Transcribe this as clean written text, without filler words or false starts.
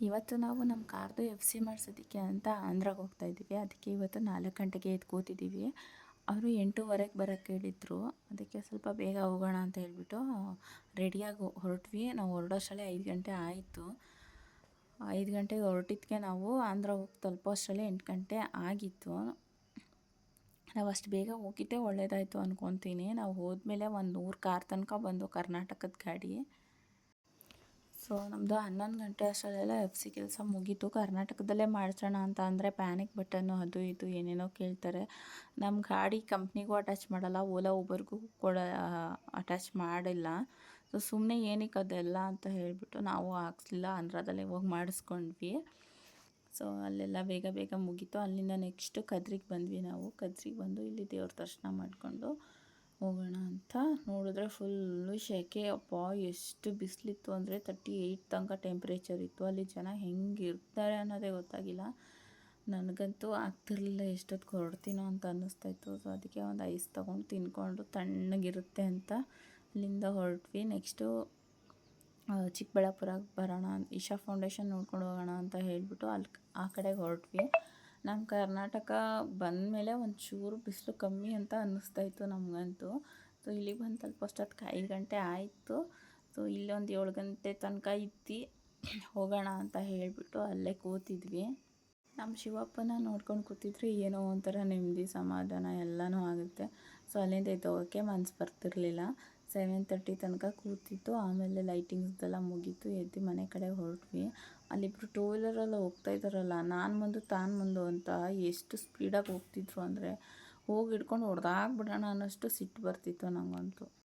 ಇವತ್ತು ನಾವು ನಮ್ಮ ಕಾರ್ದು ಎಫ್ ಸಿ ಮಾಡಿಸೋದಕ್ಕೆ ಅಂತ ಆಂಧ್ರಾಗೆ ಹೋಗ್ತಾ ಇದ್ದೀವಿ. ಅದಕ್ಕೆ ಇವತ್ತು 4 ಗಂಟೆಗೆ ಎದ್ದು ಕೂತಿದ್ದೀವಿ. ಅವರು 8:15ಕ್ಕೆ ಬರೋಕ್ಕೆ ಹೇಳಿದ್ರು. ಅದಕ್ಕೆ ಸ್ವಲ್ಪ ಬೇಗ ಹೋಗೋಣ ಅಂತ ಹೇಳ್ಬಿಟ್ಟು ರೆಡಿಯಾಗಿ ಹೊರಟ್ವಿ. ನಾವು ಹೊರಡೋಷ್ಟರಲ್ಲೇ 5 ಗಂಟೆ ಆಯಿತು. 5 ಗಂಟೆಗೆ ಹೊರಟಿದ್ದಕ್ಕೆ ನಾವು ಆಂಧ್ರ ಹೋಗಿ ತಲುಪೋ ಅಷ್ಟರಲ್ಲೇ 8 ಗಂಟೆ ಆಗಿತ್ತು. ನಾವು ಅಷ್ಟು ಬೇಗ ಹೋಗಿದ್ದೇ ಒಳ್ಳೇದಾಯಿತು ಅಂದ್ಕೊತೀನಿ. ನಾವು ಹೋದ್ಮೇಲೆ ಒಂದು 100 ಕಾರ್ ತನಕ ಬಂದು ಕರ್ನಾಟಕದ ಗಾಡಿ. ಸೊ ನಮ್ಮದು 11 ಗಂಟೆ ಅಷ್ಟರಲ್ಲೆಲ್ಲ ಎಫ್ ಸಿ ಕೆಲಸ ಮುಗೀತು. ಕರ್ನಾಟಕದಲ್ಲೇ ಮಾಡಿಸೋಣ ಅಂತ ಅಂದರೆ ಪ್ಯಾನಿಕ್ ಬಟನ್ನು ಅದು ಇದು ಏನೇನೋ ಕೇಳ್ತಾರೆ. ನಮ್ಮ ಗಾಡಿ ಕಂಪ್ನಿಗೂ ಅಟ್ಯಾಚ್ ಮಾಡಲ್ಲ, ಓಲಾ ಊಬರ್ಗೂ ಕೂಡ ಅಟ್ಯಾಚ್ ಮಾಡಿಲ್ಲ. ಸೊ ಸುಮ್ಮನೆ ಏನಕ್ಕೆ ಅದೆಲ್ಲ ಅಂತ ಹೇಳಿಬಿಟ್ಟು ನಾವು ಹಾಕ್ಸ್ಲಿಲ್ಲ, ಆಂಧ್ರದಲ್ಲೇ ಹೋಗಿ ಮಾಡಿಸ್ಕೊಂಡ್ವಿ. ಸೊ ಅಲ್ಲೆಲ್ಲ ಬೇಗ ಬೇಗ ಮುಗೀತು. ಅಲ್ಲಿಂದ ನೆಕ್ಸ್ಟು ಕದ್ರಿಗೆ ಬಂದ್ವಿ. ನಾವು ಕದ್ರಿಗೆ ಬಂದು ಇಲ್ಲಿ ದೇವ್ರ ದರ್ಶನ ಮಾಡಿಕೊಂಡು ಹೋಗೋಣ ಅಂತ ನೋಡಿದ್ರೆ ಫುಲ್ಲು ಸೆಕೆ. ಅಪ್ಪ ಎಷ್ಟು ಬಿಸಿಲಿತ್ತು ಅಂದರೆ 38 ತನಕ ಟೆಂಪ್ರೇಚರ್ ಇತ್ತು. ಅಲ್ಲಿ ಜನ ಹೆಂಗಿರ್ತಾರೆ ಅನ್ನೋದೇ ಗೊತ್ತಾಗಿಲ್ಲ. ನನಗಂತೂ ಆಗ್ತಿರ್ಲಿಲ್ಲ, ಎಷ್ಟೊತ್ತಿಗೆ ಹೊರಡ್ತೀನೋ ಅಂತ ಅನ್ನಿಸ್ತಾಯಿತ್ತು. ಸೊ ಅದಕ್ಕೆ ಒಂದು ಐಸ್ ತೊಗೊಂಡು ತಿನ್ಕೊಂಡು ತಣ್ಣಗಿರುತ್ತೆ ಅಂತ ಅಲ್ಲಿಂದ ಹೊರಟ್ವಿ. ನೆಕ್ಸ್ಟು ಚಿಕ್ಕಬಳ್ಳಾಪುರಕ್ಕೆ ಬರೋಣ, ಇಶಾ ಫೌಂಡೇಶನ್ ನೋಡ್ಕೊಂಡು ಹೋಗೋಣ ಅಂತ ಹೇಳಿಬಿಟ್ಟು ಅಲ್ಲಿ ಆ ಕಡೆಗೆ ಹೊರಟ್ವಿ. ನಮ್ಮ ಕರ್ನಾಟಕ ಬಂದಮೇಲೆ ಒಂಚೂರು ಬಿಸಿಲು ಕಮ್ಮಿ ಅಂತ ಅನ್ನಿಸ್ತಾಯಿತ್ತು ನಮಗಂತೂ. ಸೊ ಇಲ್ಲಿಗೆ ಬಂದು ತಲುಪೋಷ್ಟೊತ್ತಿಗೆ 5 ಗಂಟೆ ಆಯಿತು. ಸೊ ಇಲ್ಲೊಂದು 7 ಗಂಟೆ ತನಕ ಇದ್ದು ಹೋಗೋಣ ಅಂತ ಹೇಳಿಬಿಟ್ಟು ಅಲ್ಲೇ ಕೂತಿದ್ವಿ. ನಮ್ಮ ಶಿವಪ್ಪನ ನೋಡ್ಕೊಂಡು ಕೂತಿದ್ರೆ ಏನೋ ಒಂಥರ ನೆಮ್ಮದಿ ಸಮಾಧಾನ ಎಲ್ಲನೂ ಆಗುತ್ತೆ. ಸೊ ಅಲ್ಲಿಂದ ಎದ್ದೋಗೋಕ್ಕೆ ಮನಸ್ಸು ಬರ್ತಿರಲಿಲ್ಲ. 7:30 ತನಕ ಕೂತಿತ್ತು. ಆಮೇಲೆ ಲೈಟಿಂಗ್ಸ್ದೆಲ್ಲ ಮುಗೀತು, ಎದ್ದು ಮನೆ ಕಡೆ ಹೊರಟ್ವಿ. ಅಲ್ಲಿಬ್ಬರು ಟೂ ವೀಲರಲ್ಲಿ ಹೋಗ್ತಾ ಇದ್ದಾರಲ್ಲ, ನಾನು ಮುಂದೆ ತಾನು ಮುಂದೆ ಅಂತ ಎಷ್ಟು ಸ್ಪೀಡಾಗಿ ಹೋಗ್ತಿದ್ರು ಅಂದರೆ ಹೋಗಿ ಹಿಡ್ಕೊಂಡು ಹೊಡೆದಾಕ್ಬಿಡೋಣ ಅನ್ನೋಷ್ಟು ಸಿಟ್ಟು ಬರ್ತಿತ್ತು ನನಗಂತೂ.